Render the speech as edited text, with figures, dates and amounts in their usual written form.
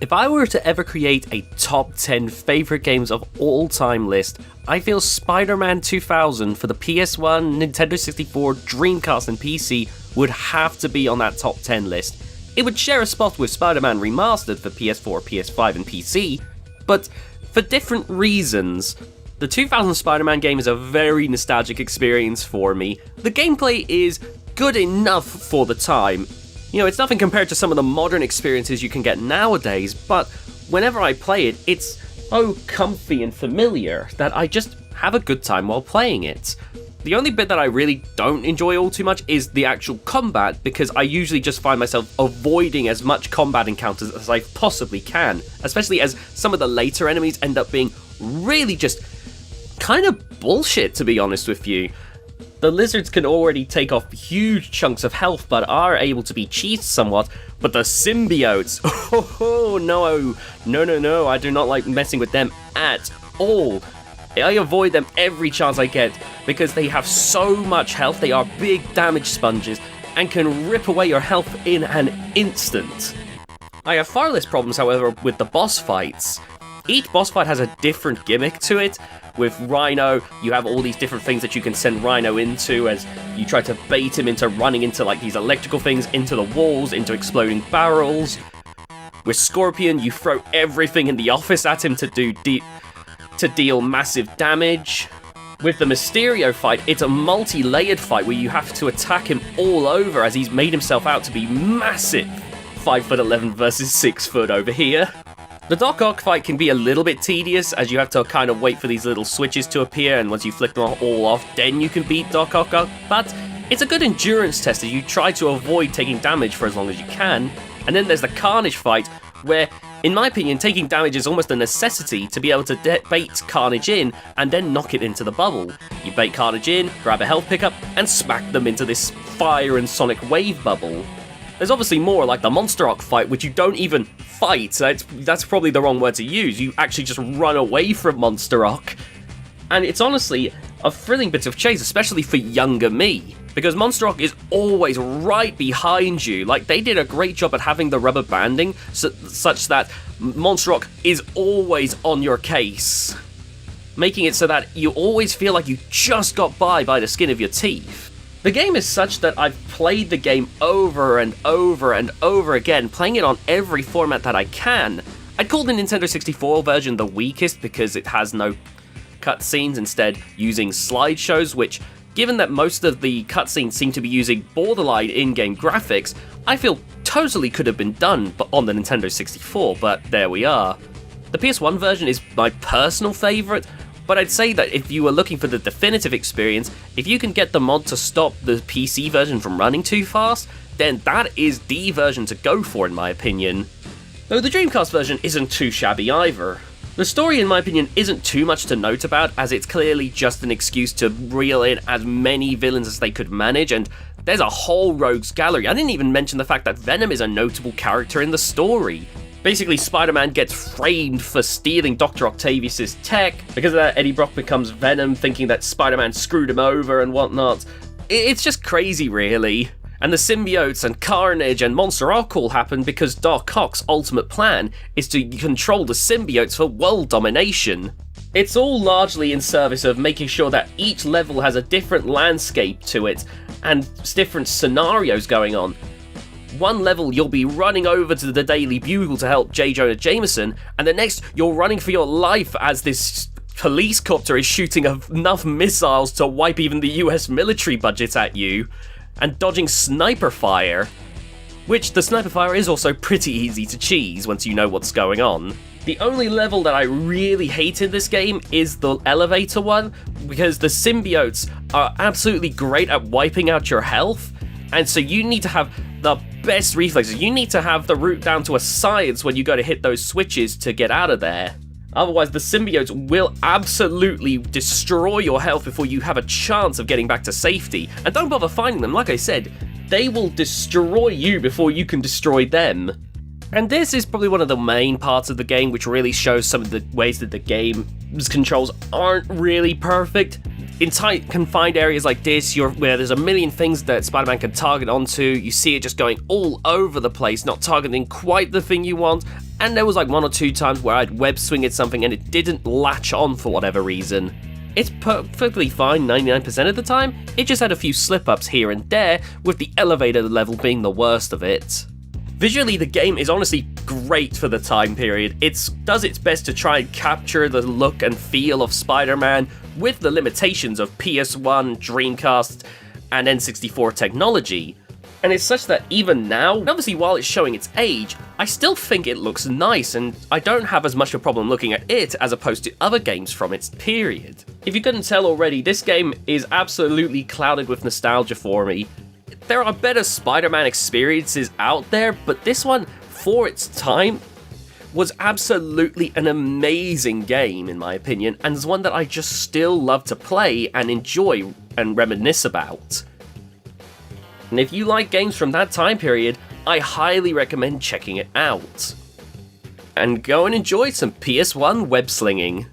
If I were to ever create a top 10 favourite games of all time list, I feel Spider-Man 2000 for the PS1, Nintendo 64, Dreamcast and PC would have to be on that top 10 list. It would share a spot with Spider-Man Remastered for PS4, PS5 and PC, but for different reasons. The 2000 Spider-Man game is a very nostalgic experience for me. The gameplay is good enough for the time. You know, it's nothing compared to some of the modern experiences you can get nowadays, but whenever I play it, it's so comfy and familiar that I just have a good time while playing it. The only bit that I really don't enjoy all too much is the actual combat, because I usually just find myself avoiding as much combat encounters as I possibly can, especially as some of the later enemies end up being really just kind of bullshit, to be honest with you. The lizards can already take off huge chunks of health, but are able to be cheesed somewhat, but the symbiotes, oh no, I do not like messing with them at all. I avoid them every chance I get, because they have so much health, they are big damage sponges, and can rip away your health in an instant. I have far less problems, however, with the boss fights. Each boss fight has a different gimmick to it. With Rhino, you have all these different things that you can send Rhino into as you try to bait him into running into like these electrical things, into the walls, into exploding barrels. With Scorpion, you throw everything in the office at him to deal massive damage. With the Mysterio fight, it's a multi-layered fight where you have to attack him all over as he's made himself out to be massive. 5'11" versus 6 foot over here. The Doc Ock fight can be a little bit tedious, as you have to kind of wait for these little switches to appear, and once you flick them all off, then you can beat Doc Ock, but it's a good endurance test as you try to avoid taking damage for as long as you can. And then there's the Carnage fight, where, in my opinion, taking damage is almost a necessity to be able to bait Carnage in, and then knock it into the bubble. You bait Carnage in, grab a health pickup, and smack them into this fire and sonic wave bubble. There's obviously more, like the Monster Ock fight, which you don't even fight. That's probably the wrong word to use. You actually just run away from Monster Ock. And it's honestly a thrilling bit of chase, especially for younger me, because Monster Ock is always right behind you. Like, they did a great job at having the rubber banding such that Monster Ock is always on your case, making it so that you always feel like you just got by the skin of your teeth. The game is such that I've played the game over and over and over again, playing it on every format that I can. I'd call the Nintendo 64 version the weakest because it has no cutscenes, instead using slideshows, which, given that most of the cutscenes seem to be using borderline in-game graphics, I feel totally could have been done on the Nintendo 64, but there we are. The PS1 version is my personal favourite, but I'd say that if you were looking for the definitive experience, if you can get the mod to stop the PC version from running too fast, then that is the version to go for in my opinion. Though the Dreamcast version isn't too shabby either. The story in my opinion isn't too much to note about, as it's clearly just an excuse to reel in as many villains as they could manage, and there's a whole rogues gallery. I didn't even mention the fact that Venom is a notable character in the story. Basically, Spider-Man gets framed for stealing Dr. Octavius' tech. Because of that, Eddie Brock becomes Venom, thinking that Spider-Man screwed him over and whatnot. It's just crazy, really. And the symbiotes and Carnage and Monster Ock all happen because Doc Ock's ultimate plan is to control the symbiotes for world domination. It's all largely in service of making sure that each level has a different landscape to it, and different scenarios going on. One level you'll be running over to the Daily Bugle to help J. Jonah Jameson, and the next you're running for your life as this police copter is shooting enough missiles to wipe even the US military budget at you, and dodging sniper fire, which the sniper fire is also pretty easy to cheese once you know what's going on. The only level that I really hate in this game is the elevator one, because the symbiotes are absolutely great at wiping out your health, and so you need to have the best reflexes. You need to have the route down to a science when you go to hit those switches to get out of there. Otherwise, the symbiotes will absolutely destroy your health before you have a chance of getting back to safety. And don't bother finding them, like I said, they will destroy you before you can destroy them. And this is probably one of the main parts of the game which really shows some of the ways that the game's controls aren't really perfect. In tight, confined areas like this, where there's a million things that Spider-Man can target onto, you see it just going all over the place, not targeting quite the thing you want, and there was like 1 or 2 times where I'd web swing at something and it didn't latch on for whatever reason. It's perfectly fine 99% of the time, it just had a few slip-ups here and there, with the elevator level being the worst of it. Visually, the game is honestly great for the time period. It does its best to try and capture the look and feel of Spider-Man with the limitations of PS1, Dreamcast, and N64 technology. And it's such that even now, obviously while it's showing its age, I still think it looks nice, and I don't have as much of a problem looking at it as opposed to other games from its period. If you couldn't tell already, this game is absolutely clouded with nostalgia for me. There are better Spider-Man experiences out there, but this one, for its time, was absolutely an amazing game in my opinion, and is one that I just still love to play and enjoy and reminisce about. And if you like games from that time period, I highly recommend checking it out. And go and enjoy some PS1 web slinging.